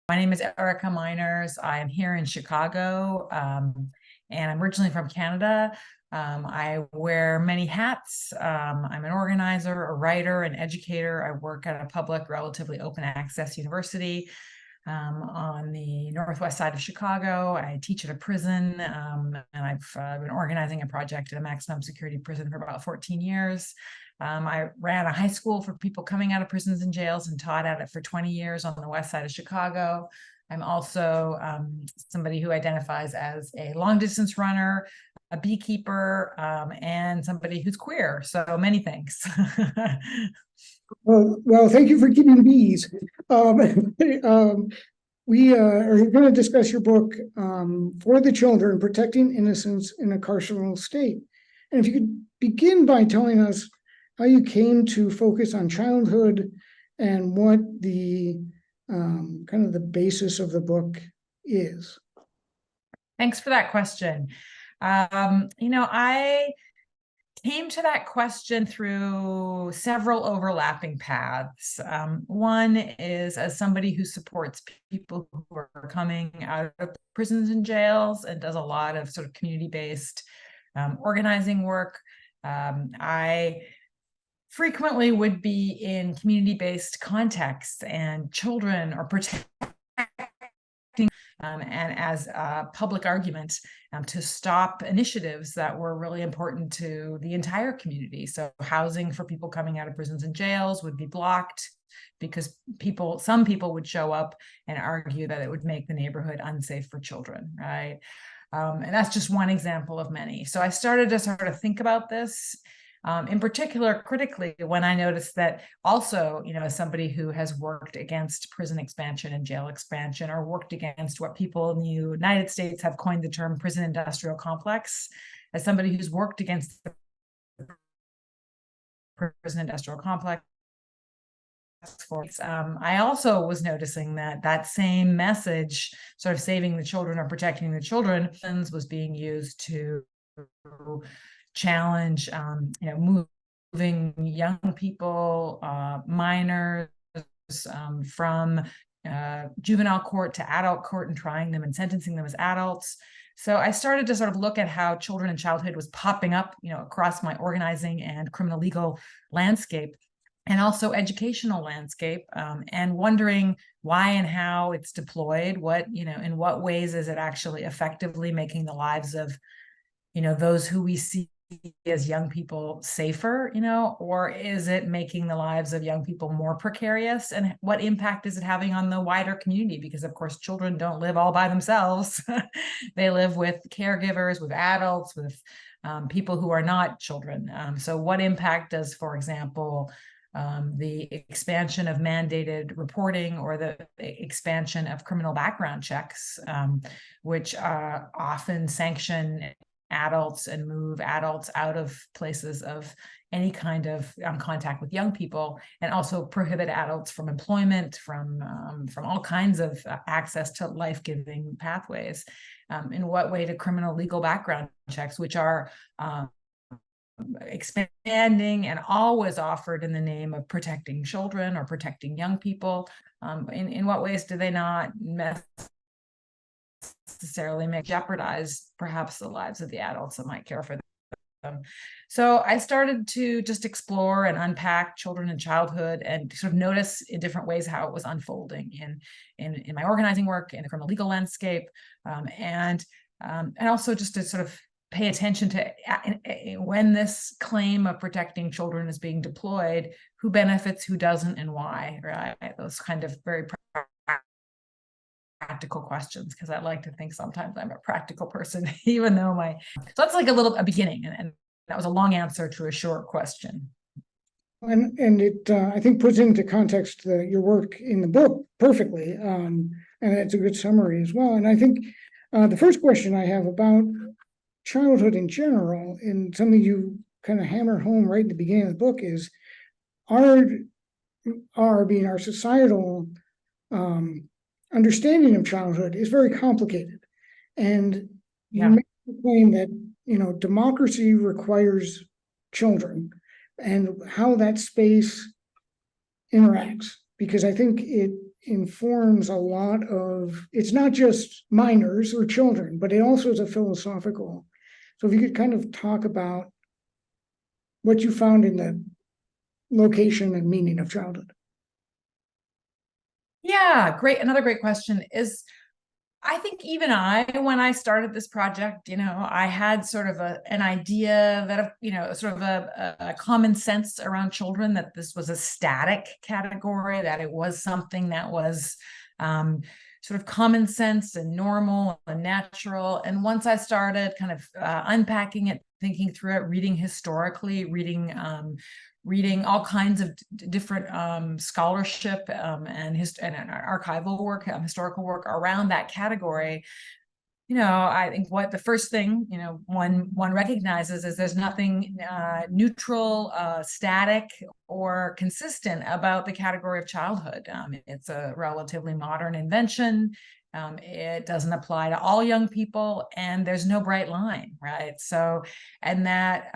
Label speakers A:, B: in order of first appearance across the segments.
A: My name is Erica Miners. I am here in Chicago, and I'm originally from Canada. I wear many hats. I'm an organizer, a writer, an educator. I work at a public, relatively open access university on the northwest side of Chicago. I teach at a prison, and I've been organizing a project at a maximum security prison for about 14 years. I ran a high school for people coming out of prisons and jails and taught at it for 20 years on the west side of Chicago. I'm also somebody who identifies as a long distance runner, a beekeeper, and somebody who's queer. So many things.
B: Well, thank you for keeping bees. We are going to discuss your book, For the Children, Protecting Innocence in a Carceral State. And if you could begin by telling us how you came to focus on childhood and what the kind of the basis of the book is.
A: Thanks for that question. I came to that question through several overlapping paths. One is as somebody who supports people who are coming out of prisons and jails and does a lot of sort of community-based organizing work. I frequently would be in community-based contexts, and children are protecting and as a public argument to stop initiatives that were really important to the entire community. So housing for people coming out of prisons and jails would be blocked because some people would show up and argue that it would make the neighborhood unsafe for children, right? And that's just one example of many. So I started to sort of think about this. In particular, critically, when I noticed that also, as somebody who has worked against prison expansion and jail expansion, or worked against what people in the United States have coined the term prison industrial complex, as somebody who's worked against the prison industrial complex, I also was noticing that same message, sort of saving the children or protecting the children, was being used to challenge, moving young people, minors, from juvenile court to adult court and trying them and sentencing them as adults. So I started to sort of look at how children and childhood was popping up, across my organizing and criminal legal landscape, and also educational landscape, and wondering why and how it's deployed. In what ways is it actually effectively making the lives of, those who we see as young people safer, or is it making the lives of young people more precarious? And what impact is it having on the wider community? Because of course, children don't live all by themselves. They live with caregivers, with adults, with people who are not children. So what impact does, for example, the expansion of mandated reporting or the expansion of criminal background checks, which often sanction adults and move adults out of places of any kind of contact with young people, and also prohibit adults from employment, from all kinds of access to life-giving pathways. In what way do criminal legal background checks, which are expanding and always offered in the name of protecting children or protecting young people, in what ways do they not necessarily jeopardize perhaps the lives of the adults that might care for them? So I started to just explore and unpack children and childhood, and sort of notice in different ways how it was unfolding in my organizing work, in the criminal legal landscape, and also just to sort of pay attention to when this claim of protecting children is being deployed, who benefits, who doesn't, and why, right? Those kind of very practical questions, because I like to think sometimes I'm a practical person, even though so that's like a beginning, and that was a long answer to a short question.
B: And it, I think, puts into context your work in the book perfectly, and it's a good summary as well. And I think the first question I have about childhood in general, and something you kind of hammer home right at the beginning of the book, is our societal understanding of childhood is very complicated. And you make the claim that, democracy requires children, and how that space interacts, because I think it informs a lot of, it's not just minors or children, but it also is a philosophical. So if you could kind of talk about what you found in the location and meaning of childhood.
A: Yeah, great. Another great question is, I think even when I started this project, I had sort of an idea that, sort of a common sense around children, that this was a static category, that it was something that was sort of common sense and normal and natural. And once I started kind of unpacking it, thinking through it, reading historically, reading all kinds of different scholarship and archival work, historical work around that category. I think what the first thing, one recognizes is there's nothing neutral, static, or consistent about the category of childhood. It's a relatively modern invention. It doesn't apply to all young people, and there's no bright line, right? So, and that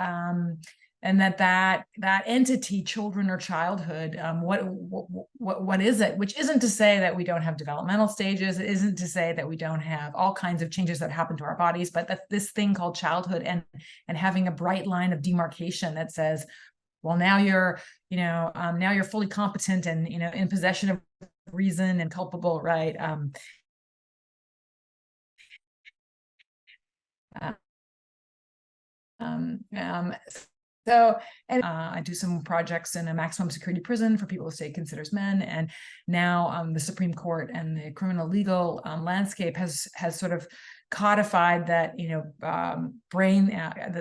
A: entity, children or childhood, what is it? Which isn't to say that we don't have developmental stages. It isn't to say that we don't have all kinds of changes that happen to our bodies, but that this thing called childhood, and having a bright line of demarcation that says, well, now you're fully competent and in possession of reason and culpable, right? So, and I do some projects in a maximum security prison for people the state considers men. And now the Supreme Court and the criminal legal landscape has sort of codified that,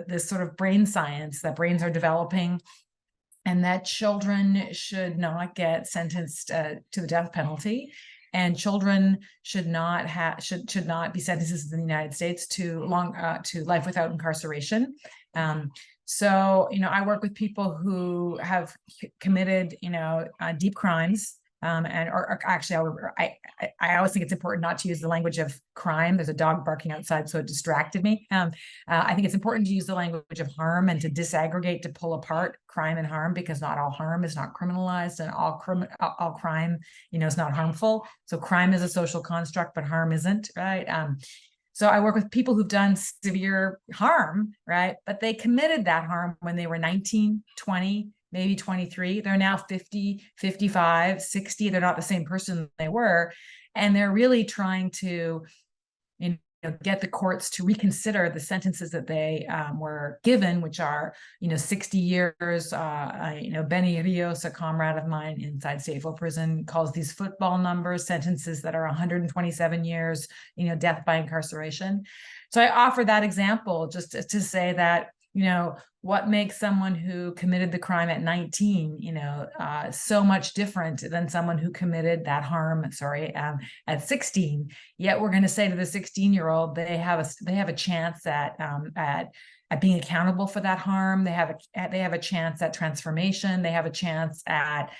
A: this sort of brain science, that brains are developing, and that children should not get sentenced to the death penalty. And children should not be sentenced in the United States to life without incarceration. So, I work with people who have committed, deep crimes. Or actually, I always think it's important not to use the language of crime. There's a dog barking outside, so it distracted me. I think it's important to use the language of harm, and to disaggregate, to pull apart crime and harm, because not all harm is not criminalized, and all crime, is not harmful. So crime is a social construct, but harm isn't, right? So I work with people who've done severe harm, right? But they committed that harm when they were 19, 20, maybe 23. They're now 50, 55, 60. They're not the same person they were. And they're really trying to get the courts to reconsider the sentences that they were given, which are 60 years. Benny Rios, a comrade of mine inside Safo prison, calls these football numbers, sentences that are 127 years, death by incarceration. So I offer that example just to say that what makes someone who committed the crime at 19, so much different than someone who committed that harm, at 16. Yet we're going to say to the 16-year-old, they have a chance at being accountable for that harm. They have a chance at transformation. They have a chance at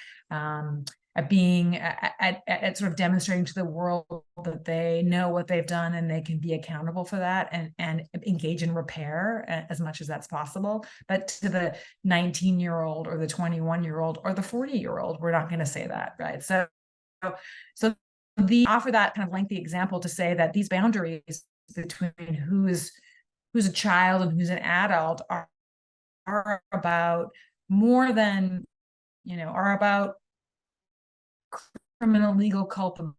A: being at sort of demonstrating to the world that they know what they've done, and they can be accountable for that, and engage in repair as much as that's possible. But to the 19-year-old or the 21-year-old or the 40-year-old, we're not going to say that, right? So offer that kind of lengthy example to say that these boundaries between who's a child and who's an adult are about more than, are about criminal legal culpability,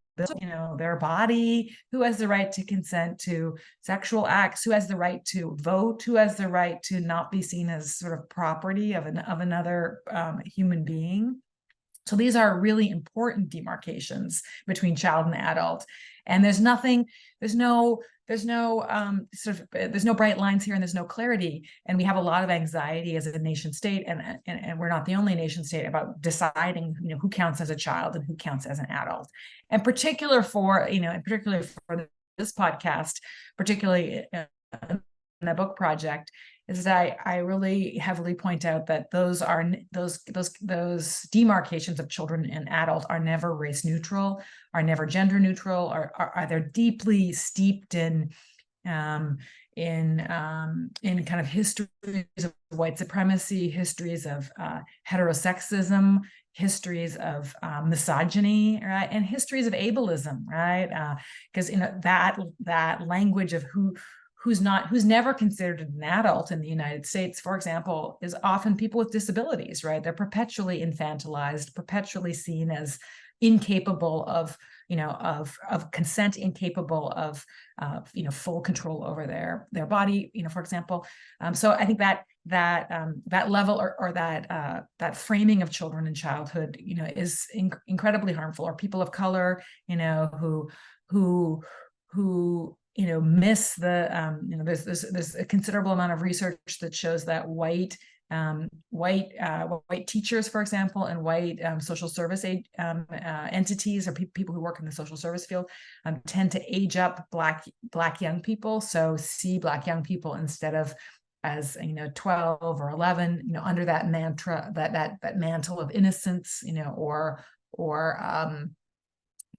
A: their body, who has the right to consent to sexual acts, who has the right to vote, who has the right to not be seen as sort of property of another human being. So these are really important demarcations between child and adult. And there's no bright lines here, and there's no clarity. And we have a lot of anxiety as a nation state, and we're not the only nation state, about deciding, who counts as a child and who counts as an adult. And particular for this podcast, particularly in the book project, is that I really heavily point out that those demarcations of children and adult are never race neutral, are never gender neutral, are they're deeply steeped in kind of histories of white supremacy, histories of heterosexism, histories of misogyny, right, and histories of ableism, right? Because that language of who's never considered an adult in the United States, for example, is often people with disabilities, right? They're perpetually infantilized, perpetually seen as incapable of consent, incapable of full control over their body, for example. So I think that level or that framing of children in childhood, is incredibly harmful. Or people of color, who miss there's a considerable amount of research that shows that white teachers, for example, and white social service entities, or people who work in the social service field, tend to age up black young people. So see black young people instead of as 12 or 11, under that mantra, that mantle of innocence, or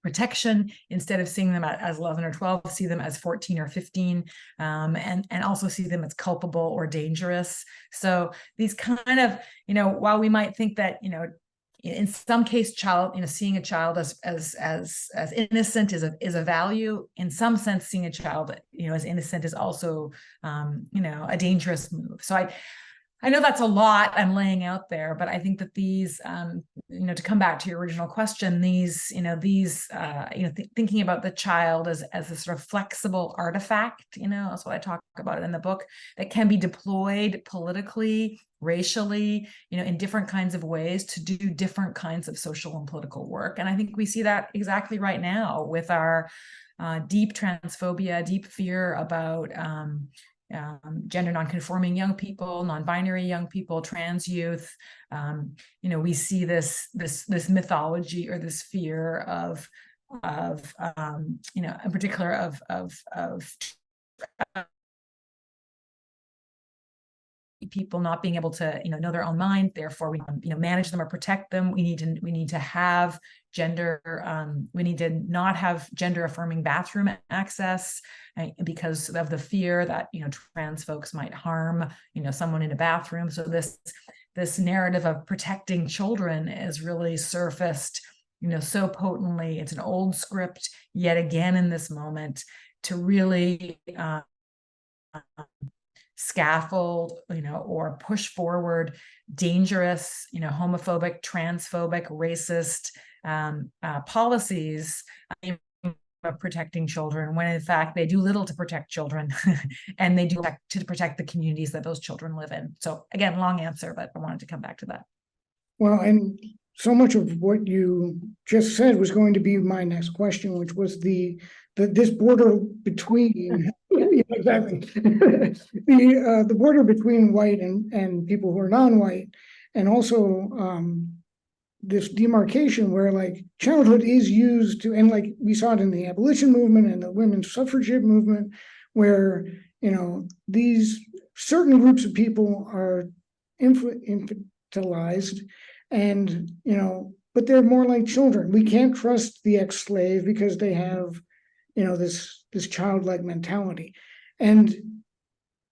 A: protection, instead of seeing them as 11 or 12, see them as 14 or 15, and also see them as culpable or dangerous. So these kind of, while we might think that, in some case, seeing a child as innocent is a value. In some sense, seeing a child, as innocent is also, a dangerous move. So I know that's a lot I'm laying out there, but I think that these, to come back to your original question, thinking about the child as a sort of flexible artifact, that's what I talk about in the book, that can be deployed politically, racially, in different kinds of ways to do different kinds of social and political work. And I think we see that exactly right now with our deep transphobia, deep fear about gender nonconforming young people, non-binary young people, trans youth. We see this mythology or this fear of in particular of people not being able to know their own mind. Therefore, we manage them or protect them. We need to have gender. We need to not have gender affirming bathroom access because of the fear that trans folks might harm someone in a bathroom. So this narrative of protecting children is really surfaced so potently. It's an old script yet again in this moment to really scaffold, or push forward dangerous, homophobic, transphobic, racist policies of protecting children, when in fact they do little to protect children and they do to protect the communities that those children live in. So again, long answer, but I wanted to come back to that.
B: Well, and so much of what you just said was going to be my next question, which was this border between exactly the border between white and people who are non-white, and also this demarcation where like childhood is used to, and like we saw it in the abolition movement and the women's suffragette movement, where these certain groups of people are infantilized, and but they're more like children. We can't trust the ex-slave because they have this childlike mentality. And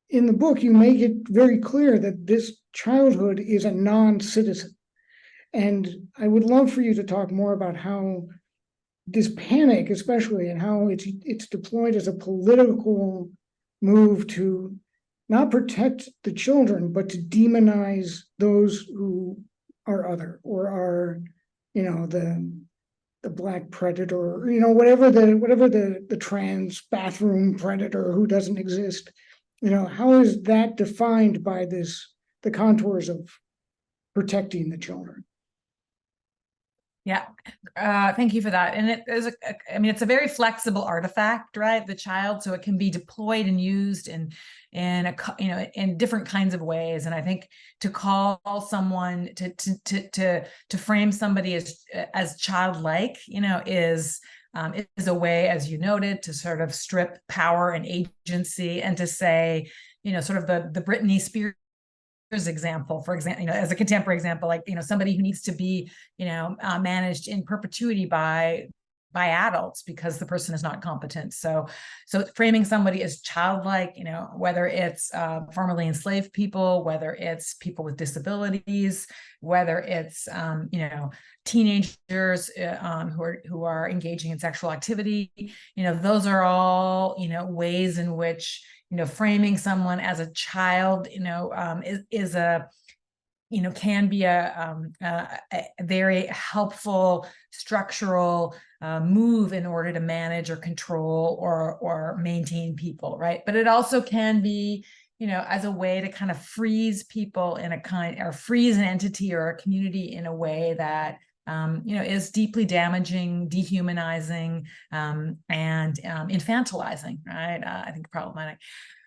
B: in the book, you make it very clear that this childhood is a non-citizen. And I would love for you to talk more about how this panic, especially, and how it's deployed as a political move to not protect the children, but to demonize those who are other, or are, the black predator, whatever the trans bathroom predator who doesn't exist. How is that defined by the contours of protecting the children?
A: Yeah, thank you for that. And it is, it's a very flexible artifact, right? The child, so it can be deployed and used in different kinds of ways. And I think to call someone to frame somebody as childlike, is a way, as you noted, to sort of strip power and agency, and to say, sort of the Britney Spears example, for example, as a contemporary example, like, somebody who needs to be, managed in perpetuity by by adults because the person is not competent. So framing somebody as childlike, whether it's formerly enslaved people, whether it's people with disabilities, whether it's teenagers who are engaging in sexual activity, those are all ways in which framing someone as a child is a can be a very helpful structural move in order to manage or control or maintain people, right? But it also can be, as a way to kind of freeze people in a kind, or freeze an entity or a community in a way that is deeply damaging, dehumanizing, and infantilizing, right? I think problematic.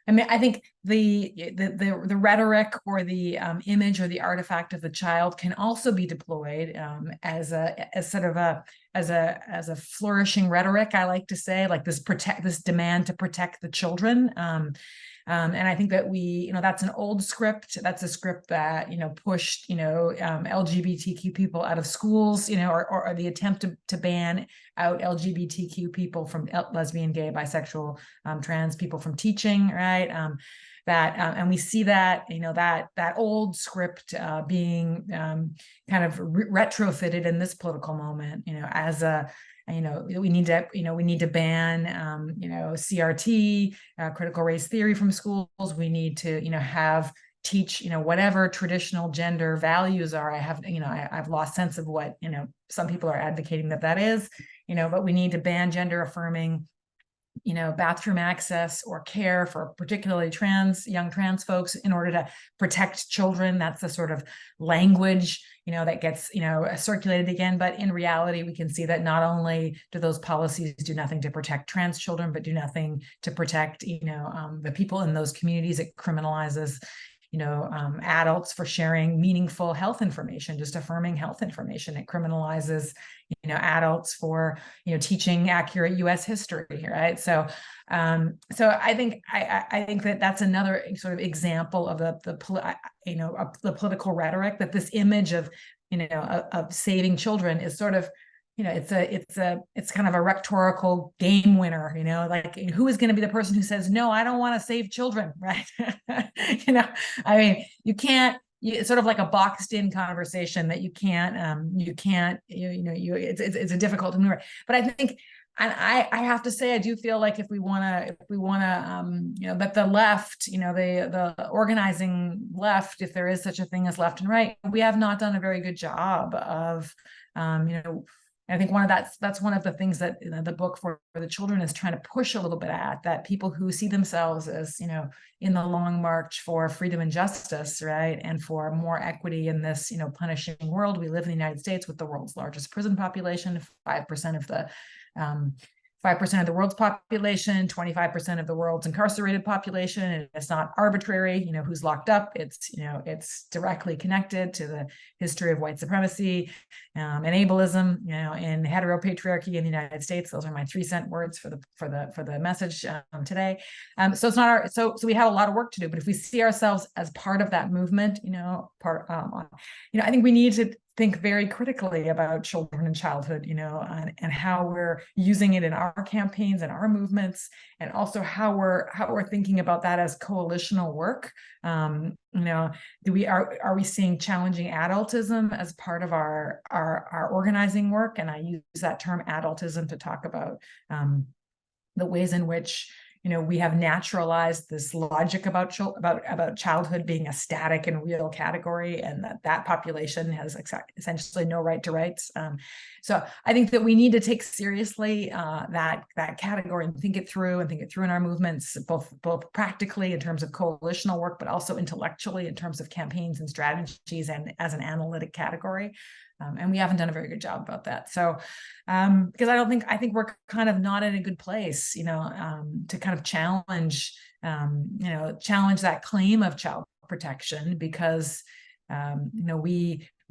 A: I mean, I think the rhetoric or the image or the artifact of the child can also be deployed as a flourishing rhetoric. I like to say, like this demand to protect the children. And I think that that's an old script. That's a script that, pushed, LGBTQ people out of schools, or the attempt to ban out LGBTQ people from lesbian, gay, bisexual, trans people from teaching, right? And we see that, that old script being kind of retrofitted in this political moment, as a, we need to ban, CRT, critical race theory from schools. We need to, teach, whatever traditional gender values are. I've lost sense of what, some people are advocating that is, but we need to ban gender affirming, bathroom access or care for particularly young trans folks in order to protect children. That's the sort of language, that gets, circulated again. But in reality, we can see that not only do those policies do nothing to protect trans children, but do nothing to protect, the people in those communities. It criminalizes adults for sharing meaningful health information, just affirming health information. It criminalizes, adults for, teaching accurate U.S. history, right? So I think that's another sort of example of the political rhetoric, that this image of, of saving children is sort of, it's kind of a rhetorical game winner, like who is going to be the person who says, no, I don't want to save children, right? I mean, you can't, it's sort of like a boxed in conversation that you can't, it's a difficult maneuver. But I think, and I have to say, I do feel like if we want to, that the left, the organizing left, if there is such a thing as left and right, we have not done a very good job of, I think that's one of the things that the book for the children is trying to push a little bit at, that people who see themselves as, in the long march for freedom and justice, right, and for more equity in this, punishing world. We live in the United States with the world's largest prison population, 5% of the 5% of the world's population, 25% of the world's incarcerated population. And it's not arbitrary, who's locked up. It's directly connected to the history of white supremacy, and ableism, in heteropatriarchy in the United States. Those are my 3-cent words for the message today. So it's not so we have a lot of work to do. But if we see ourselves as part of that movement, I think we need to think very critically about children and childhood, and how we're using it in our campaigns and our movements, and also how we're thinking about that as coalitional work. Are we seeing challenging adultism as part of our organizing work? And I use that term adultism to talk about the ways in which we have naturalized this logic about childhood being a static and real category, and that population has essentially no right to rights. So I think that we need to take seriously that category and think it through in our movements, both practically in terms of coalitional work, but also intellectually in terms of campaigns and strategies, and as an analytic category. And we haven't done a very good job about that. So, because I think we're kind of not in a good place, to kind of challenge that claim of child protection, because,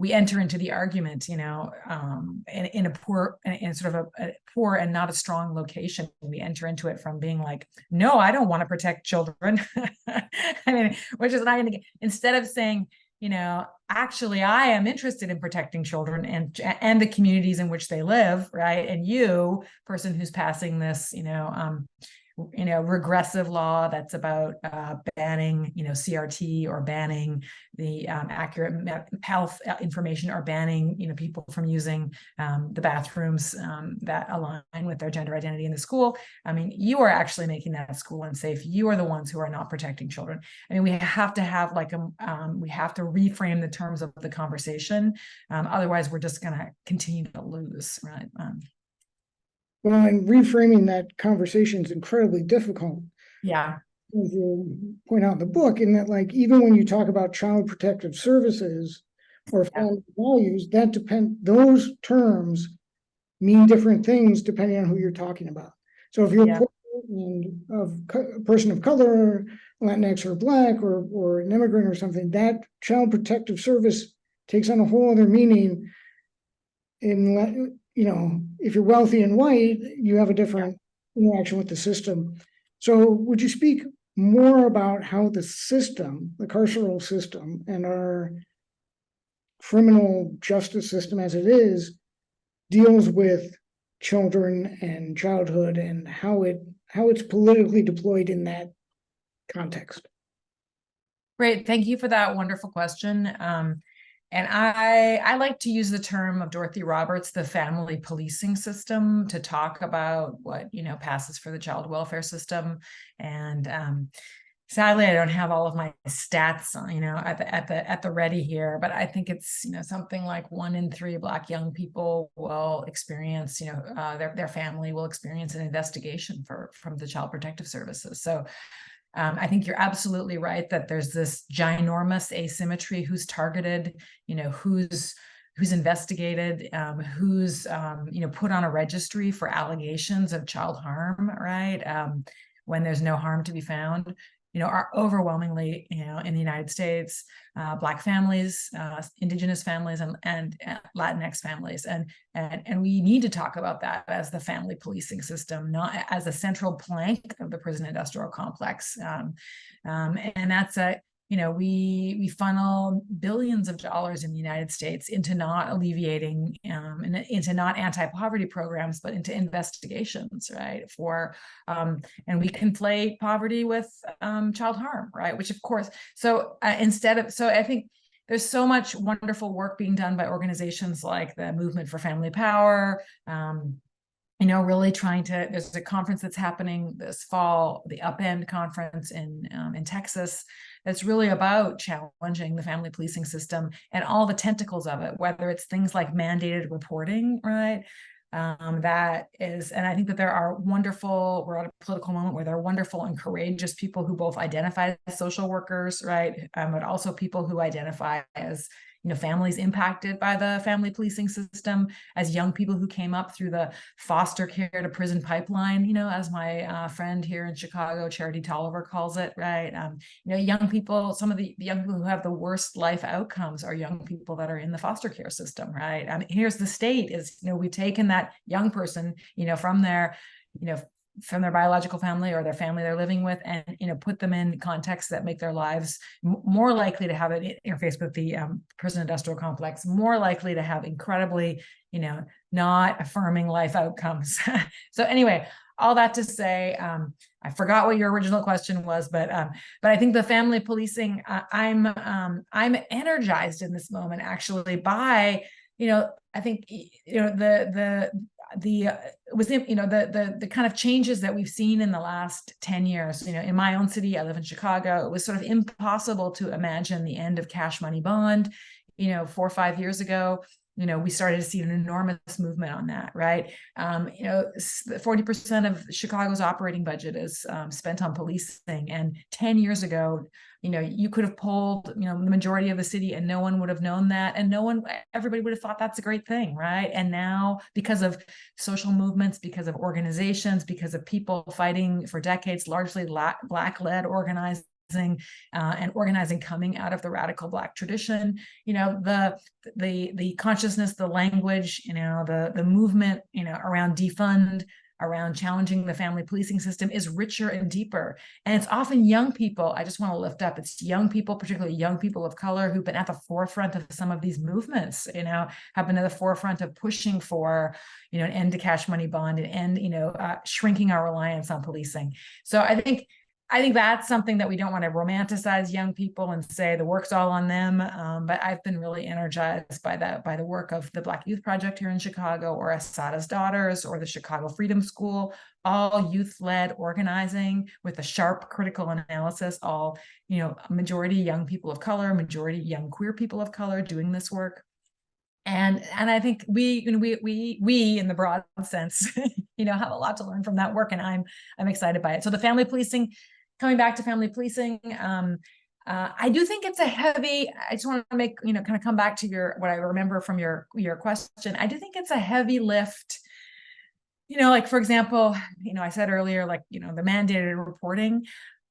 A: we enter into the argument, in a poor and not a strong location. We enter into it from being like, no, I don't want to protect children. I mean, which is not going to, instead of saying, actually I am interested in protecting children and the communities in which they live, right? And you, person who's passing this, regressive law that's about banning, CRT, or banning the accurate health information, or banning, people from using the bathrooms that align with their gender identity in the school. I mean, you are actually making that school unsafe. You are the ones who are not protecting children. I mean, we have to have we have to reframe the terms of the conversation. Otherwise, we're just going to continue to lose, right?
B: Well, and reframing that conversation is incredibly difficult.
A: Yeah.
B: As you point out in the book, in that, like, even when you talk about child protective services or family values, those terms mean different things depending on who you're talking about. So if you're a person of color, Latinx or Black, or an immigrant or something, that child protective service takes on a whole other meaning. If you're wealthy and white, you have a different interaction with the system. So would you speak more about how the system, the carceral system, and our criminal justice system as it is, deals with children and childhood, and how it's politically deployed in that context?
A: Great. Thank you for that wonderful question. And I like to use the term of Dorothy Roberts, the family policing system, to talk about what, passes for the child welfare system. And sadly, I don't have all of my stats, at the ready here, but I think it's, something like 1 in 3 Black young people will experience, their family will experience an investigation from the Child Protective Services. So I think you're absolutely right that there's this ginormous asymmetry: who's targeted, who's investigated, who's put on a registry for allegations of child harm, right? When there's no harm to be found. Are overwhelmingly, in the United States, Black families, Indigenous families, and Latinx families, and we need to talk about that as the family policing system, not as a central plank of the prison industrial complex. And that's we funnel billions of dollars in the United States into not alleviating, into not anti-poverty programs, but into investigations, right? And we conflate poverty with child harm, right? Which, of course, so I think there's so much wonderful work being done by organizations like the Movement for Family Power. Really trying to, there's a conference that's happening this fall, the Upend conference in Texas, that's really about challenging the family policing system and all the tentacles of it, whether it's things like mandated reporting, right? That is, and I think that we're at a political moment where there are wonderful and courageous people who both identify as social workers, right? But also people who identify as, families impacted by the family policing system, as young people who came up through the foster care to prison pipeline, as my friend here in Chicago, Charity Tolliver, calls it, right? Young people, some of the young people who have the worst life outcomes are young people that are in the foster care system, right? Here's the state is, we've taken that young person, from their biological family or their family they're living with, and put them in contexts that make their lives more likely to have an interface with the prison industrial complex, more likely to have incredibly not affirming life outcomes. So anyway, all that to say, I forgot what your original question was, but I think the family policing, I'm energized in this moment actually by, I think, the kind of changes that we've seen in the last 10 years. In my own city, I live in Chicago, it was sort of impossible to imagine the end of cash money bond 4 or 5 years ago. We started to see an enormous movement on that, right? 40% of Chicago's operating budget is spent on policing, and 10 years ago, you could have polled, the majority of the city and no one would have known that. And everybody would have thought that's a great thing, right? And now, because of social movements, because of organizations, because of people fighting for decades, largely Black-led organizing, and organizing coming out of the radical Black tradition, the consciousness, the language, the movement, around defund around challenging the family policing system is richer and deeper. And it's often young people. I just want to lift up, it's young people, particularly young people of color, who've been at the forefront of some of these movements, have been at the forefront of pushing for, an end to cash money bond, and end, shrinking our reliance on policing. So I think that's something that we don't want to romanticize young people and say the work's all on them. But I've been really energized by the work of the Black Youth Project here in Chicago, or Assata's Daughters, or the Chicago Freedom School, all youth-led organizing with a sharp critical analysis, all, majority young people of color, majority young queer people of color doing this work. And I think we in the broad sense, have a lot to learn from that work, and I'm excited by it. So the family policing, coming back to family policing, I do think it's a heavy. I just want to make, kind of come back to what I remember from your question. I do think it's a heavy lift. Like, for example, I said earlier, like, the mandated reporting.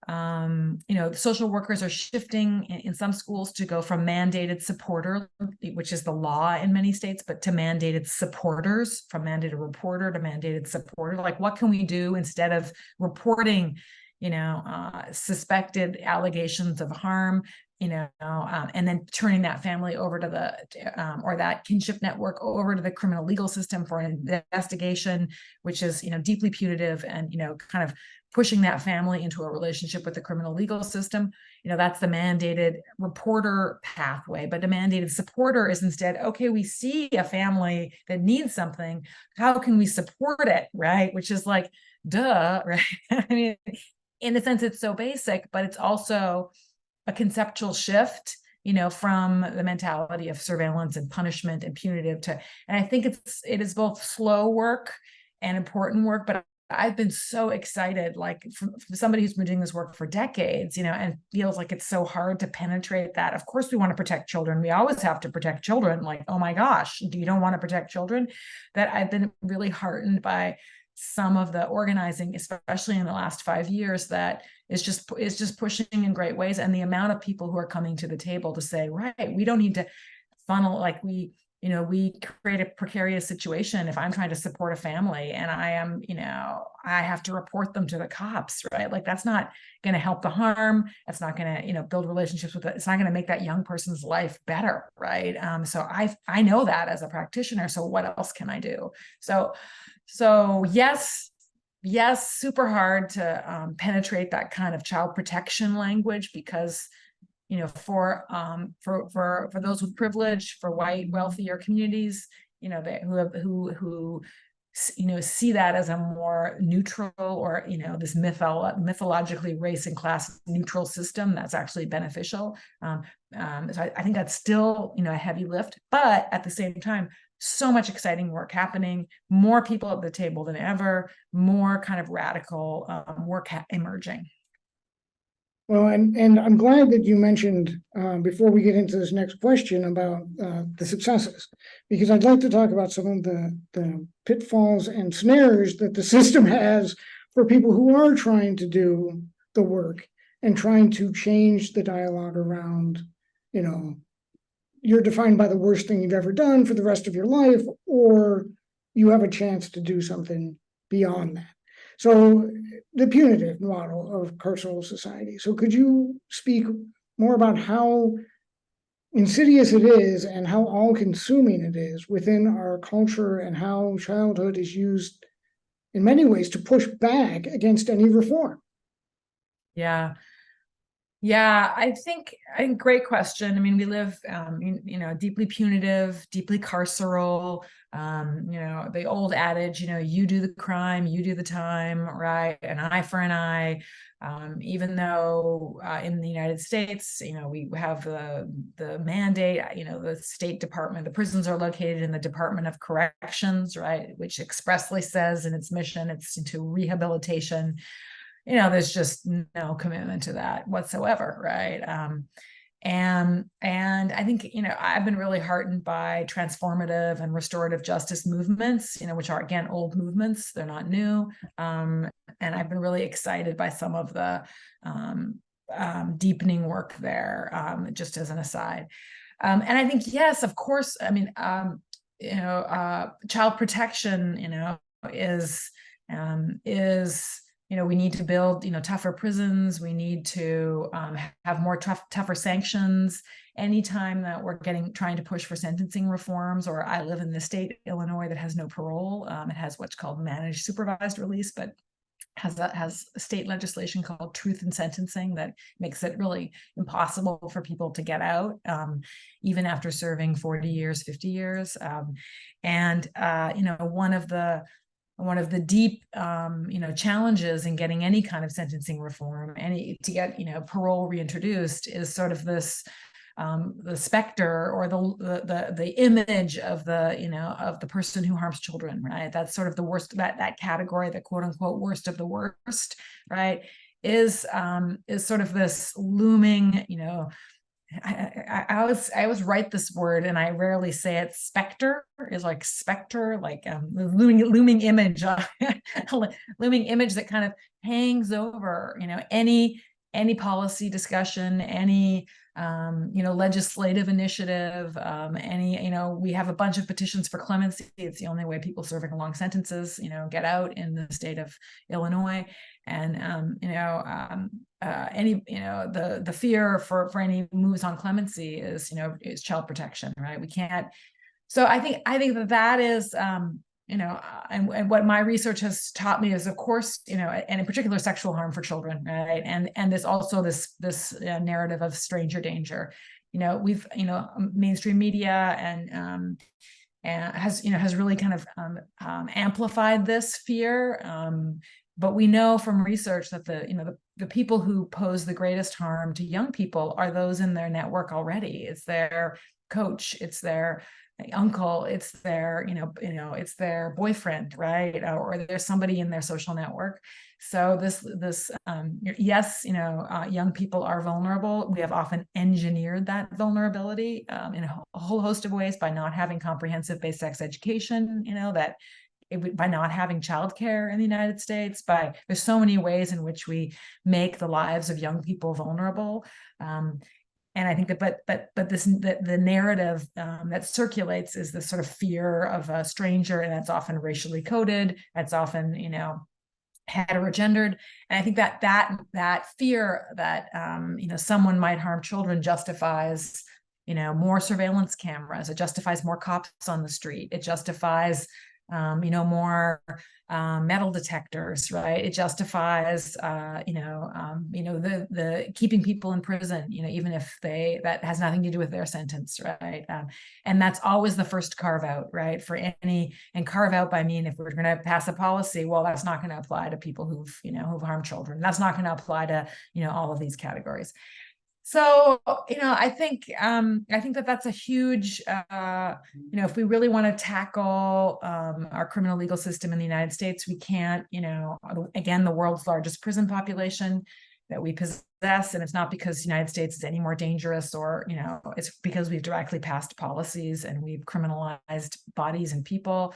A: The social workers are shifting in some schools to go from mandated supporter, which is the law in many states, but to mandated supporters, from mandated reporter to mandated supporter. Like, what can we do instead of reporting, suspected allegations of harm, and then turning that family over to or that kinship network over to the criminal legal system for an investigation, which is, deeply punitive, and, kind of pushing that family into a relationship with the criminal legal system. That's the mandated reporter pathway. But the mandated supporter is instead, okay, we see a family that needs something. How can we support it? Right. Which is like, duh, right? I mean, in a sense, it's so basic, but it's also a conceptual shift, from the mentality of surveillance and punishment and punitive to, and I think it is both slow work and important work. But I've been so excited, like, from somebody who's been doing this work for decades, and feels like it's so hard to penetrate that. Of course, we want to protect children. We always have to protect children. Like, oh my gosh, do you don't want to protect children? That I've been really heartened by some of the organizing, especially in the last 5 years, that is just pushing in great ways. And the amount of people who are coming to the table to say, right, we don't need to funnel, like, we create a precarious situation if I'm trying to support a family and I am, I have to report them to the cops, right? Like, that's not going to help the harm. It's not going to, build relationships with it. It's not going to make that young person's life better, right? So I know that as a practitioner. So what else can I do? So yes, super hard to penetrate that kind of child protection language, because, for those with privilege, for white, wealthier communities, who see that as a more neutral, or, this mythologically race and class neutral system that's actually beneficial. So I think that's still, a heavy lift, but at the same time, so much exciting work happening, more people at the table than ever, more kind of radical work emerging.
B: Well, and I'm glad that you mentioned, before we get into this next question, about the successes, because I'd like to talk about some of the pitfalls and snares that the system has for people who are trying to do the work and trying to change the dialogue around, you're defined by the worst thing you've ever done for the rest of your life, or you have a chance to do something beyond that. So the punitive model of carceral society. So could you speak more about how insidious it is and how all-consuming it is within our culture, and how childhood is used in many ways to push back against any reform?
A: Yeah, I think great question. I mean, we live, deeply punitive, deeply carceral. The old adage, you do the crime, you do the time, right? An eye for an eye. Even though in the United States, we have the mandate, the State Department, the prisons are located in the Department of Corrections, right? Which expressly says in its mission, it's into rehabilitation. There's just no commitment to that whatsoever, right? And I think, I've been really heartened by transformative and restorative justice movements, which are, again, old movements, they're not new. And I've been really excited by some of the deepening work there, just as an aside. And I think, yes, of course, I mean, child protection, is is, we need to build, tougher prisons. We need to have more tougher sanctions. Anytime that we're trying to push for sentencing reforms, or I live in the state, Illinois, that has no parole. It has what's called managed supervised release, but has state legislation called truth in sentencing that makes it really impossible for people to get out, even after serving 40 years, 50 years. One of the deep, challenges in getting any kind of sentencing reform, to get, parole reintroduced, is sort of this, the specter, or the image of the person who harms children, right? That's sort of the worst, that category, the quote unquote worst of the worst, right? Is sort of this looming, I always write this word, and I rarely say it. Specter is like specter, like looming image, looming image that kind of hangs over, any policy discussion, any legislative initiative, we have a bunch of petitions for clemency. It's the only way people serving long sentences, get out in the state of Illinois. And the fear for any moves on clemency is child protection, right? We can't. So I think that is, and what my research has taught me is, of course, and in particular, sexual harm for children, right? And there's also this narrative of stranger danger. We've, mainstream media and has really kind of amplified this fear. But we know from research that the people who pose the greatest harm to young people are those in their network already. It's their coach, it's their uncle, it's their, it's their boyfriend, right? Or there's somebody in their social network. So yes, young people are vulnerable. We have often engineered that vulnerability in a whole host of ways, by not having comprehensive basic sex education, by not having childcare in the United States. There's so many ways in which we make the lives of young people vulnerable. And I think that, but the narrative that circulates is this sort of fear of a stranger, and that's often racially coded. That's often, heterogendered. And I think that fear that someone might harm children justifies, more surveillance cameras. It justifies more cops on the street. It justifies more metal detectors, right? It justifies, the keeping people in prison, even if that has nothing to do with their sentence, right? And that's always the first carve out, right? And carve out by mean, if we're going to pass a policy, well, that's not going to apply to people who've harmed children. That's not going to apply to, all of these categories. So, I think that's a huge, if we really want to tackle our criminal legal system in the United States, we can't, again, the world's largest prison population that we possess. And it's not because the United States is any more dangerous, or, it's because we've directly passed policies and we've criminalized bodies and people.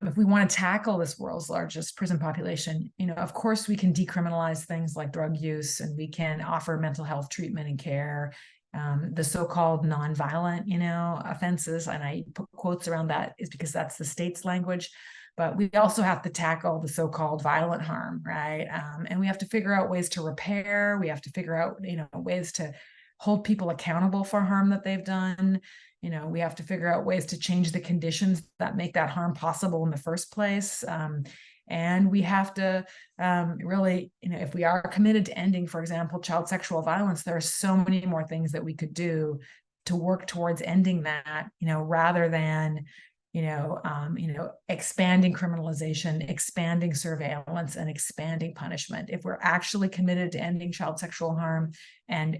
A: If we want to tackle this world's largest prison population, of course, we can decriminalize things like drug use, and we can offer mental health treatment and care, the so-called nonviolent, offenses. And I put quotes around that is because that's the state's language. But we also have to tackle the so-called violent harm, right? And we have to figure out ways to repair. We have to figure out, ways to hold people accountable for harm that they've done. We have to figure out ways to change the conditions that make that harm possible in the first place. And we have to really, if we are committed to ending, for example, child sexual violence, there are so many more things that we could do to work towards ending that, rather than, expanding criminalization, expanding surveillance, and expanding punishment. If we're actually committed to ending child sexual harm, and,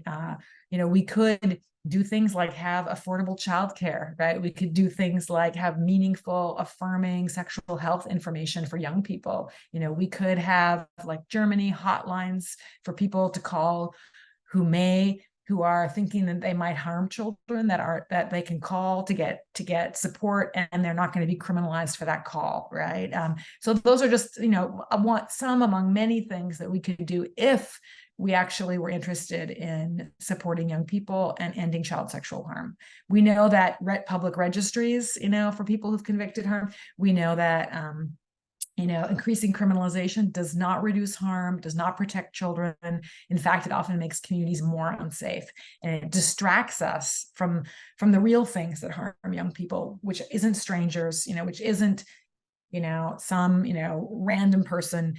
A: we could do things like have affordable childcare, right? We could do things like have meaningful, affirming sexual health information for young people. We could have, like Germany, hotlines for people to call who are thinking that they might harm children, that they can call to get support, and they're not going to be criminalized for that call, right? So those are just, I want some among many things that we could do if we actually were interested in supporting young people and ending child sexual harm. We know that public registries, for people who've convicted harm, we know that increasing criminalization does not reduce harm, does not protect children. In fact, it often makes communities more unsafe, and it distracts us from the real things that harm young people, which isn't strangers, which isn't some random person.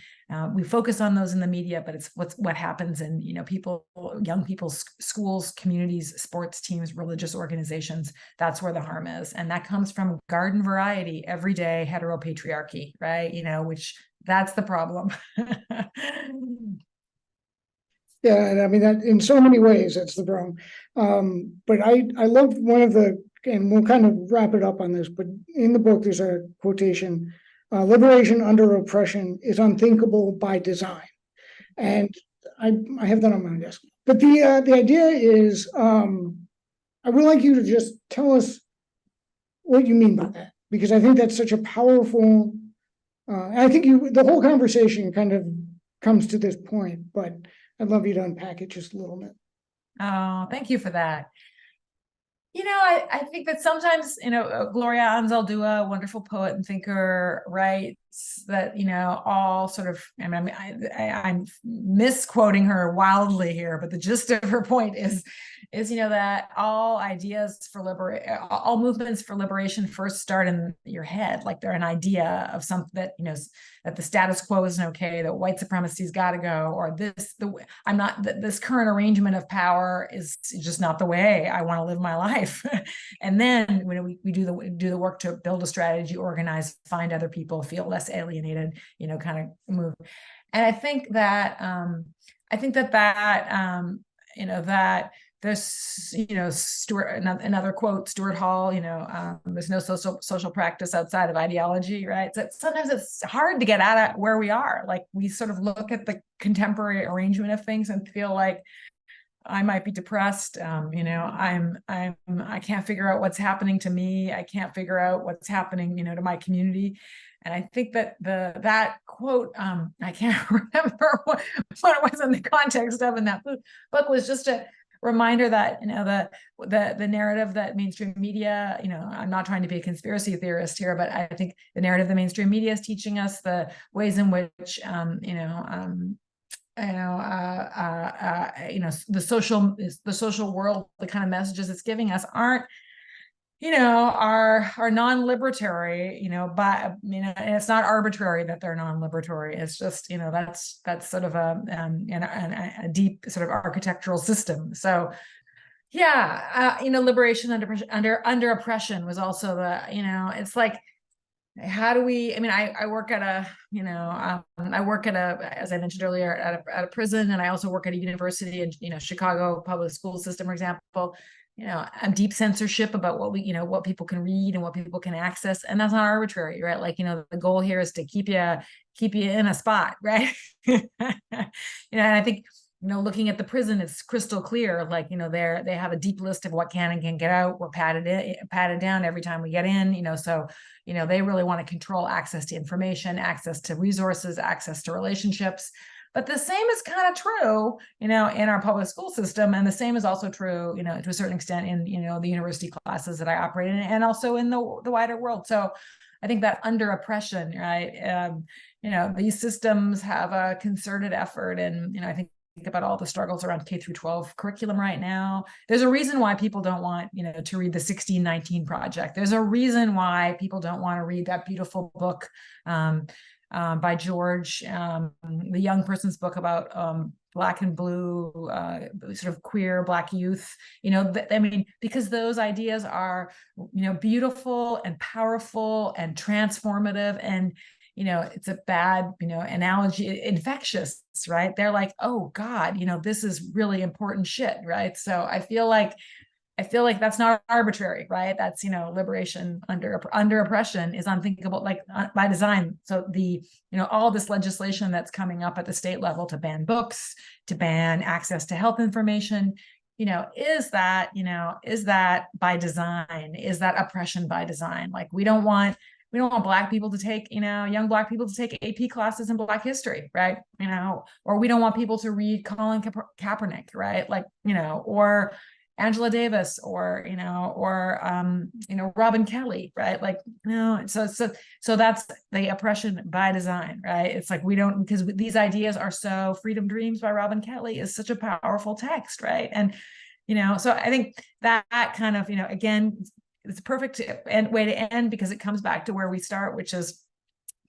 A: We focus on those in the media, but it's what happens in young people's schools, communities, sports teams, religious organizations. That's where the harm is, and that comes from garden variety, everyday heteropatriarchy, right? Which that's the problem.
B: Yeah, I mean that in so many ways that's the problem. But I love one of the, and we'll kind of wrap it up on this, but in the book there's a quotation: "Liberation under oppression is unthinkable by design," and I have that on my desk. But the idea is, I would like you to just tell us what you mean by that, because I think that's such a powerful. I think the whole conversation kind of comes to this point, but I'd love you to unpack it just a little bit.
A: Oh, thank you for that. I think that sometimes, Gloria Anzaldúa, wonderful poet and thinker, writes that, all sort of, I'm misquoting her wildly here, but the gist of her point is, that all ideas for all movements for liberation first start in your head. Like they're an idea of something that, that the status quo isn't okay, that white supremacy's got to go, or this current arrangement of power is just not the way I want to live my life. And then when we do the work to build a strategy, organize, find other people, feel less alienated, kind of move. And I think that that there's, Stuart, another quote, Stuart Hall, there's no social practice outside of ideology, right? So sometimes it's hard to get out of where we are. Like we sort of look at the contemporary arrangement of things and feel like I might be depressed. I can't figure out what's happening to me. I can't figure out what's happening, to my community. And I think that that quote, I can't remember what it was in the context of in that book, was just a reminder that the narrative that mainstream media, I'm not trying to be a conspiracy theorist here, but I think the narrative the mainstream media is teaching us, the ways in which the social world, the kind of messages it's giving us aren't, are non-libertary, but and it's not arbitrary that they're non-libertary. It's just, that's sort of a deep sort of architectural system. So yeah, liberation under oppression was also the, it's like, how do we, I work at as I mentioned earlier, at a prison, and I also work at a university in, Chicago public school system, for example. Deep censorship about what people can read and what people can access, and that's not arbitrary, right? Like, the goal here is to keep you in a spot, right? And I think, looking at the prison, it's crystal clear. Like, they have a deep list of what can and can't get out. We're patted down every time we get in, so, they really want to control access to information, access to resources, access to relationships. But the same is kind of true, in our public school system. And the same is also true, to a certain extent in, the university classes that I operate in, and also in the wider world. So I think that under oppression, right? These systems have a concerted effort. And, I think about all the struggles around K-12 curriculum right now. There's a reason why people don't want, to read the 1619 Project. There's a reason why people don't want to read that beautiful book, by George, the young person's book about Black and Blue, sort of queer Black youth. Because those ideas are, beautiful and powerful and transformative, and it's a bad, analogy, infectious, right? They're like, oh God, this is really important shit, right? So I feel like that's not arbitrary, right? That's, liberation under oppression is unthinkable, like by design. So all this legislation that's coming up at the state level to ban books, to ban access to health information, is that by design? Is that oppression by design? Like we don't want Black people to take, young Black people to take AP classes in Black history, right? Or we don't want people to read Colin Kaepernick, right? Like, or Angela Davis or, Robin Kelly, right? Like, no, so that's the oppression by design, right? It's like, we don't, because these ideas are so, Freedom Dreams by Robin Kelly is such a powerful text, right? And, so I think that kind of, again, it's a perfect way to end, because it comes back to where we start, which is,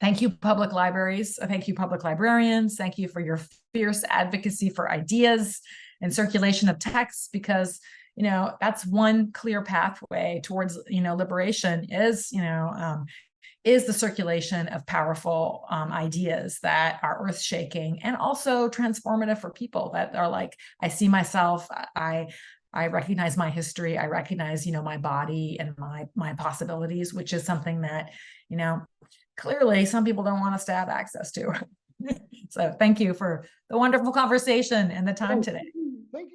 A: thank you, public libraries. Thank you, public librarians. Thank you for your fierce advocacy for ideas and circulation of texts, because, that's one clear pathway towards, liberation is the circulation of powerful ideas that are earth-shaking and also transformative for people that are like, I see myself, I recognize my history, I recognize, my body and my possibilities, which is something that, clearly some people don't want us to have access to. So thank you for the wonderful conversation and the time today.
B: Thank you.